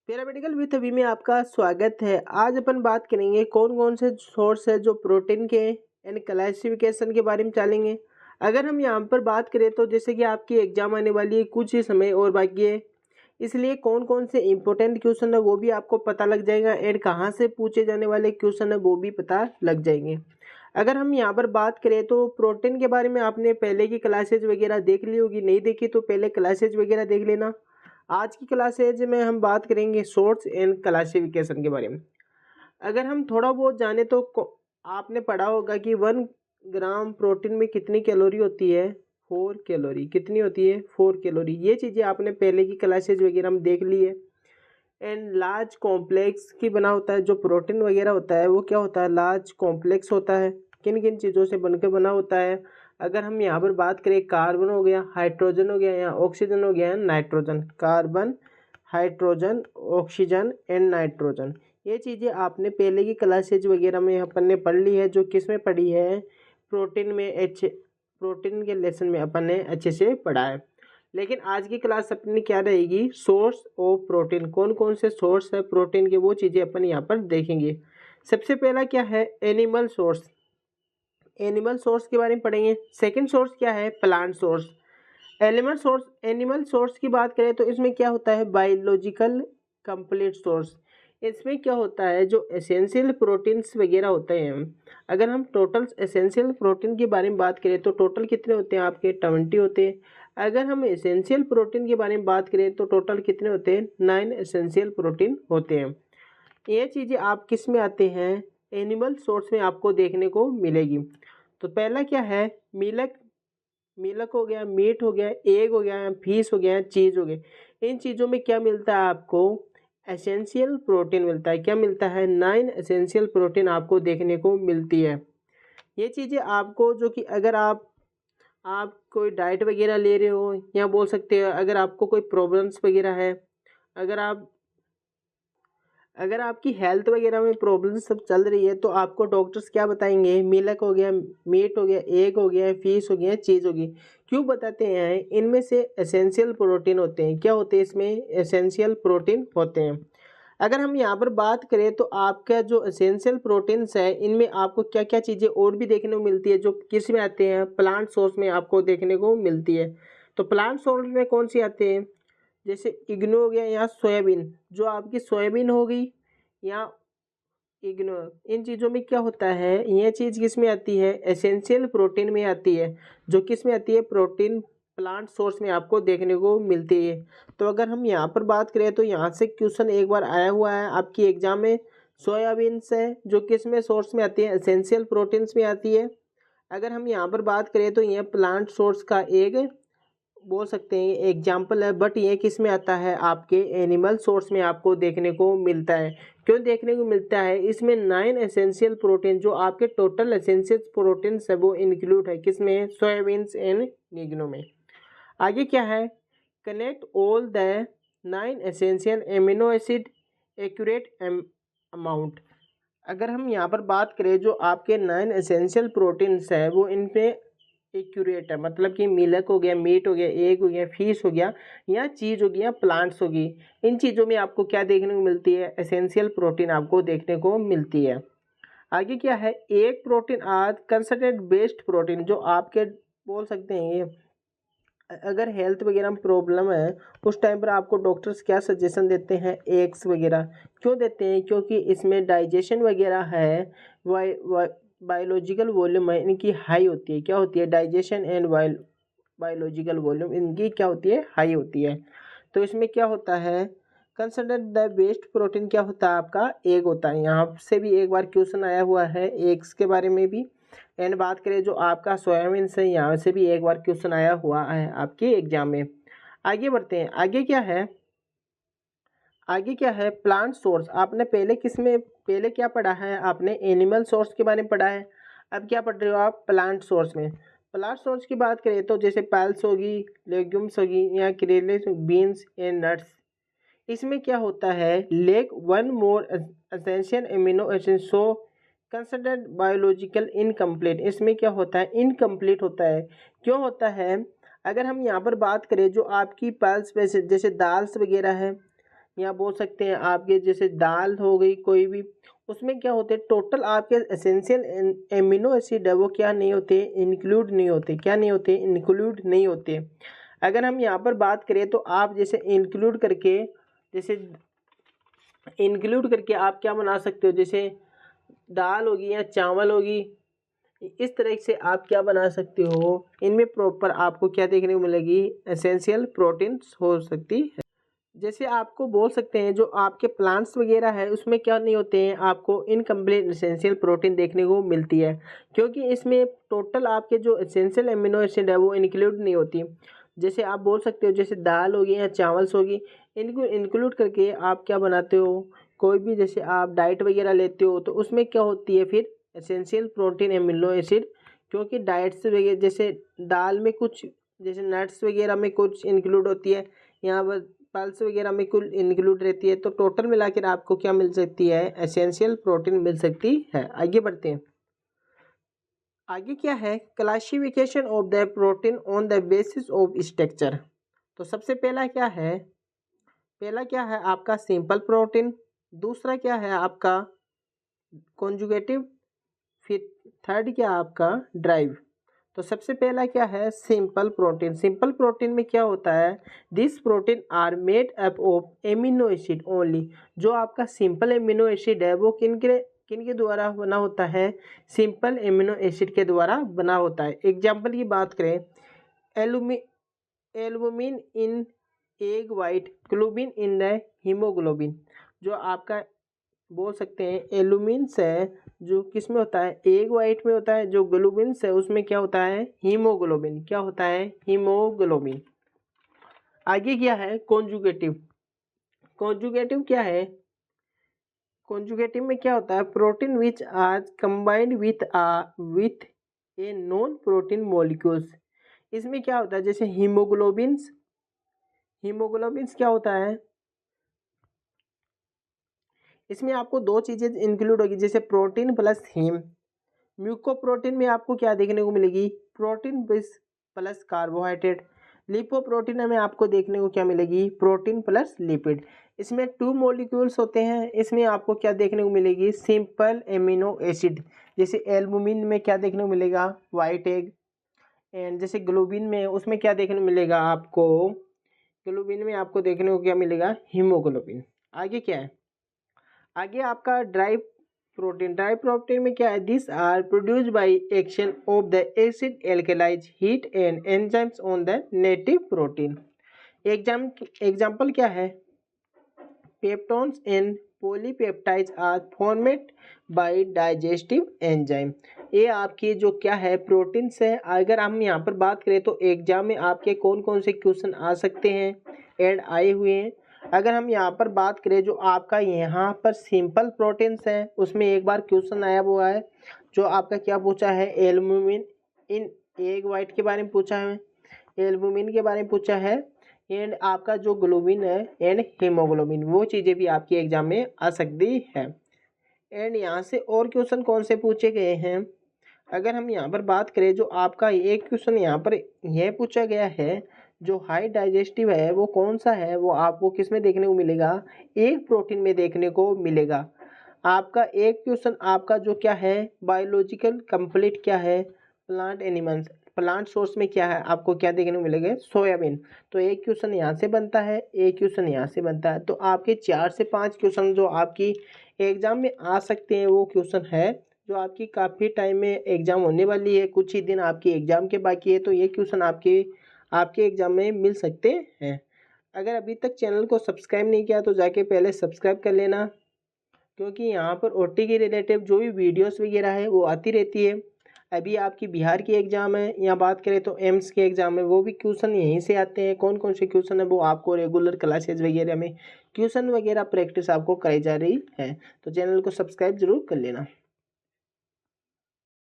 Paramedical with अभी में आपका स्वागत है। आज अपन बात करेंगे कौन कौन से सोर्स है जो प्रोटीन के एंड क्लासिफिकेशन के बारे में चलेंगे। अगर हम यहाँ पर बात करें तो जैसे कि आपकी एग्जाम आने वाली है, कुछ ही समय और बाकी है, इसलिए कौन कौन से इंपॉर्टेंट क्वेश्चन है वो भी आपको पता लग जाएगा एंड कहाँ से पूछे जाने वाले क्वेश्चन है वो भी पता लग जाएंगे। अगर हम यहाँ पर बात करें तो प्रोटीन के बारे में आपने पहले की क्लासेज वगैरह देख ली होगी, नहीं देखी तो पहले क्लासेज वगैरह देख लेना। आज की क्लासेज में हम बात करेंगे सोर्स एंड क्लासिफिकेशन के बारे में। अगर हम थोड़ा बहुत जाने तो आपने पढ़ा होगा कि 1 ग्राम प्रोटीन में कितनी कैलोरी होती है, 4 कैलोरी। कितनी होती है? 4 कैलोरी। ये चीज़ें आपने पहले की क्लासेज वगैरह में देख ली है। एंड लार्ज कॉम्प्लेक्स की बना होता है, जो प्रोटीन वगैरह होता है वो क्या होता है? लार्ज कॉम्प्लेक्स होता है। किन किन चीज़ों से बनकर बना होता है? अगर हम यहाँ पर बात करें, कार्बन हो गया, हाइड्रोजन हो गया या ऑक्सीजन हो गया, nitrogen. Carbon, hydrogen, oxygen and nitrogen. ये चीज़ें आपने पहले की क्लासेज वगैरह में अपन ने पढ़ ली है। जो किस में पढ़ी है? प्रोटीन में। प्रोटीन के लेसन में अपन ने अच्छे से पढ़ा है। लेकिन आज की क्लास अपनी क्या रहेगी? Source of protein. कौन कौन से सोर्स है प्रोटीन के वो चीज़ें अपन यहाँ पर देखेंगे। सबसे पहला क्या है? Animal source. एनिमल सोर्स के बारे में पढ़ेंगे। सेकंड सोर्स क्या है? Plant source. एनिमल सोर्स की बात करें तो इसमें क्या होता है? Biological complete source. इसमें क्या होता है? जो एसेंशियल प्रोटीन्स वगैरह होते हैं, अगर हम टोटल एसेंशियल प्रोटीन के बारे में बात करें तो टोटल कितने होते हैं? आपके 20 होते हैं। अगर हम एसेंशियल प्रोटीन के बारे में बात करें तो टोटल कितने होते हैं? 9 एसेंशियल प्रोटीन होते हैं। ये चीज़ें आप किस में आते हैं? एनिमल सोर्स में आपको देखने को मिलेगी। तो पहला क्या है? मिल्क। मिल्क हो गया, मीट हो गया, एग हो गया, फिश हो गया, चीज़ हो गया। इन चीज़ों में क्या मिलता है आपको? एसेंशियल प्रोटीन मिलता है। क्या मिलता है? 9 एसेंशियल प्रोटीन आपको देखने को मिलती है। ये चीज़ें आपको, जो कि अगर आप कोई डाइट वगैरह ले रहे हो, या बोल सकते हो अगर आपको कोई प्रॉब्लम्स वगैरह है, अगर आप अगर आपकी हेल्थ वगैरह में प्रॉब्लम सब चल रही है तो आपको डॉक्टर्स क्या बताएंगे? मिल्क हो गया, मीट हो गया, एग हो गया, फिश हो गया, चीज़ हो गई। क्यों बताते हैं? इनमें से एसेंशियल प्रोटीन होते हैं। क्या होते हैं इसमें? एसेंशियल प्रोटीन होते हैं। अगर हम यहाँ पर बात करें तो आपका जो एसेंशियल प्रोटीन्स है, इनमें आपको क्या क्या चीज़ें और भी देखने को मिलती है, जो किस में आते हैं? प्लांट सोर्स में आपको देखने को मिलती है। तो प्लांट सोर्स में कौन सी आते हैं? जैसे इग्नो हो गया या सोयाबीन। जो आपकी सोयाबीन हो गई या इग्नो, इन चीज़ों में क्या होता है? ये चीज़ किस में आती है? एसेंशियल प्रोटीन में आती है। जो किस में आती है? प्रोटीन प्लांट सोर्स में आपको देखने को मिलती है। तो अगर हम यहाँ पर बात करें तो यहाँ से क्वेश्चन एक बार आया हुआ है आपकी एग्जाम में। सोयाबीन से जो किस में सोर्स में आती है? एसेंशियल प्रोटीन्स में आती है। अगर हम यहाँ पर बात करें तो यह प्लांट सोर्स का एक, बोल सकते हैं, एग्जाम्पल है। बट ये किस में आता है? आपके एनिमल सोर्स में आपको देखने को मिलता है। क्यों देखने को मिलता है? इसमें 9 एसेंशियल प्रोटीन, जो आपके टोटल एसेंशियल प्रोटीन है वो इंक्लूड है। किसमें? सोयाबीन्स एंड निग्नो में। आगे क्या है? Connect all the 9 essential amino acid accurate amount. अगर हम यहाँ पर बात करें, जो आपके 9 एसेंशियल प्रोटीन्स है वो इनपे एक्यूरेट है। मतलब कि मिल्क हो गया, मीट हो गया, एग हो गया, फिश हो गया, या चीज़ हो गया, प्लांट्स होगी। इन चीज़ों में आपको क्या देखने को मिलती है? एसेंशियल प्रोटीन आपको देखने को मिलती है। आगे क्या है? एक protein are considered best protein. जो आपके, बोल सकते हैं, ये अगर हेल्थ वगैरह में प्रॉब्लम है उस टाइम पर आपको डॉक्टर्स क्या सजेशन देते हैं? एग्स वगैरह। क्यों देते हैं? क्योंकि इसमें डाइजेशन वगैरह है, बायोलॉजिकल वॉल्यूम है इनकी हाई होती है। क्या होती है? डाइजेशन एंड बायोलॉजिकल वॉल्यूम इनकी क्या होती है? हाई होती है। तो इसमें क्या होता है? कंसिडर द बेस्ट प्रोटीन क्या होता है? आपका एग होता है। यहाँ से भी एक बार क्वेश्चन आया हुआ है एग्स के बारे में भी। एंड बात करें जो आपका सोयाबीन से, यहाँ से भी एक बार क्वेश्चन आया हुआ है आपके एग्जाम में। आगे बढ़ते हैं। आगे क्या है? आगे क्या है? Plant source. आपने पहले किस में, पहले क्या पढ़ा है? आपने एनिमल सोर्स के बारे में पढ़ा है। अब क्या पढ़ रहे हो आप? प्लांट सोर्स में। प्लांट सोर्स की बात करें तो जैसे पल्स होगी, लेग्यूम्स होगी, या करेले, बीन्स एंड नट्स। इसमें क्या होता है? Lake one more essential amino acid so considered biological incomplete. इसमें क्या होता है? इनकम्प्लीट होता है। क्यों होता है? अगर हम यहाँ पर बात करें, जो आपकी पल्स में जैसे दाल्स वगैरह है, या बोल सकते हैं आपके जैसे दाल हो गई कोई भी, उसमें क्या होते हैं टोटल आपके एसेंशियल एमिनो एसिड है वो क्या नहीं होते, इंक्लूड नहीं होते। क्या नहीं होते, इंक्लूड नहीं होते। अगर हम यहाँ पर बात करें तो आप जैसे इंक्लूड करके आप क्या बना सकते हो, जैसे दाल होगी या चावल होगी, इस तरह से आप क्या बना सकते हो, इनमें प्रॉपर आपको क्या देखने को मिलेगी, एसेंशियल प्रोटीन्स हो सकती है। जैसे आपको बोल सकते हैं जो आपके प्लांट्स वगैरह है उसमें क्या नहीं होते हैं, आपको इनकम्प्लीट एसेंशियल प्रोटीन देखने को मिलती है, क्योंकि इसमें टोटल आपके जो एसेंशियल एमिनो एसिड है वो इंक्लूड नहीं होती। जैसे आप बोल सकते हो जैसे दाल होगी या चावल्स होगी, इनको इंक्लूड करके आप क्या बनाते हो, कोई भी जैसे आप डाइट वगैरह लेते हो तो उसमें क्या होती है फिर एसेंशियल प्रोटीन एमिनो एसिड, क्योंकि डाइट्स वगैरह जैसे दाल में कुछ जैसे नट्स वगैरह में कुछ इंक्लूड होती है, यहाँ पर पल्स वगैरह में कुल इंक्लूड रहती है, तो टोटल मिलाकर आपको क्या मिल सकती है, एसेंशियल प्रोटीन मिल सकती है। आगे बढ़ते हैं। आगे क्या है, classification of the protein on the basis of structure. तो सबसे पहला क्या है, पहला क्या है आपका सिंपल प्रोटीन, दूसरा क्या है आपका कॉन्जुगेटिव, फिर थर्ड क्या आपका ड्राइव। तो सबसे पहला क्या है सिंपल प्रोटीन। सिंपल प्रोटीन में क्या होता है, this protein are made up of amino acid only. जो आपका सिंपल एमिनो एसिड है वो किन के द्वारा बना होता है, सिंपल एमिनो एसिड के द्वारा बना होता है। एग्जाम्पल की बात करें, albumin in egg white, globin in the haemoglobin. जो आपका बोल सकते हैं एल्यूमिन्स है जो किस में होता है, एग वाइट में होता है, जो ग्लोबिन्स है उसमें क्या होता है, हीमोग्लोबिन। क्या होता है, हीमोग्लोबिन। आगे क्या है कॉन्जुगेटिव। कॉन्जुगेटिव क्या है, कॉन्जुगेटिव में क्या होता है, protein which are combined with a non protein molecules. इसमें क्या होता है, जैसे हीमोग्लोबिन्स, हीमोग्लोबिन्स क्या होता है, इसमें आपको दो चीज़ें इंक्लूड होगी, जैसे प्रोटीन प्लस हीम। म्यूकोप्रोटीन में आपको क्या देखने को मिलेगी, प्रोटीन प्लस कार्बोहाइड्रेट। लिपोप्रोटीन में आपको देखने को क्या मिलेगी, प्रोटीन प्लस लिपिड। इसमें 2 मॉलिक्यूल्स होते हैं, इसमें आपको क्या देखने को मिलेगी, सिंपल एमिनो एसिड। जैसे एल्बुमिन में क्या देखने को मिलेगा, वाइट एग। एंड जैसे ग्लोबिन में उसमें क्या देखने को मिलेगा आपको, ग्लोबिन में आपको देखने को क्या मिलेगा, हीमोग्लोबिन। आगे क्या है, आगे आपका ड्राई प्रोटीन। ड्राई प्रोटीन में क्या है, this are produced by action of the acid alkalis heat and enzymes on the native protein. Example क्या है, peptones and polypeptides are formed by digestive enzyme. ये आपकी जो क्या है प्रोटीन्स है। अगर हम यहाँ पर बात करें तो एग्जाम में आपके कौन कौन से क्वेश्चन आ सकते हैं, ऐड आए हुए हैं। अगर हम यहाँ पर बात करें जो आपका यहाँ पर सिंपल प्रोटीन्स है उसमें एक बार क्वेश्चन आया हुआ है, जो आपका क्या पूछा है, एल्बुमिन इन एग वाइट के बारे में पूछा है, एल्बुमिन के बारे में पूछा है, एंड आपका जो ग्लोबिन है एंड हीमोग्लोबिन, वो चीज़ें भी आपके एग्जाम में आ सकती है। एंड यहाँ से और क्वेश्चन कौन से पूछे गए हैं, अगर हम यहाँ पर बात करें जो आपका एक क्वेश्चन यहाँ पर यह पूछा गया है, जो हाई डाइजेस्टिव है वो कौन सा है, वो आपको किस में देखने को मिलेगा, एक प्रोटीन में देखने को मिलेगा। आपका एक क्वेश्चन आपका जो क्या है बायोलॉजिकल कंप्लीट क्या है, प्लांट एनिमल्स, प्लांट सोर्स में क्या है आपको क्या देखने को मिलेगा, सोयाबीन। तो एक क्वेश्चन यहाँ से बनता है, एक क्वेश्चन यहाँ से बनता है, तो आपके 4 से 5 क्वेश्चन जो आपकी एग्जाम में आ सकते हैं वो क्वेश्चन है जो आपकी काफ़ी टाइम में एग्जाम होने वाली है, कुछ ही दिन आपकी एग्जाम के बाकी है, तो ये क्वेश्चन आपके एग्जाम में मिल सकते हैं। अगर अभी तक चैनल को सब्सक्राइब नहीं किया तो जाके पहले सब्सक्राइब कर लेना, क्योंकि यहाँ पर ओटी के रिलेटिव जो भी वीडियोस वगैरह है वो आती रहती है। अभी आपकी बिहार की एग्ज़ाम है, यहाँ बात करें तो एम्स के एग्ज़ाम है, वो भी क्वेश्चन यहीं से आते हैं। कौन कौन से क्वेश्चन है वो आपको रेगुलर क्लासेज वगैरह में क्वेश्चन वगैरह प्रैक्टिस आपको कराई जा रही है, तो चैनल को सब्सक्राइब जरूर कर लेना।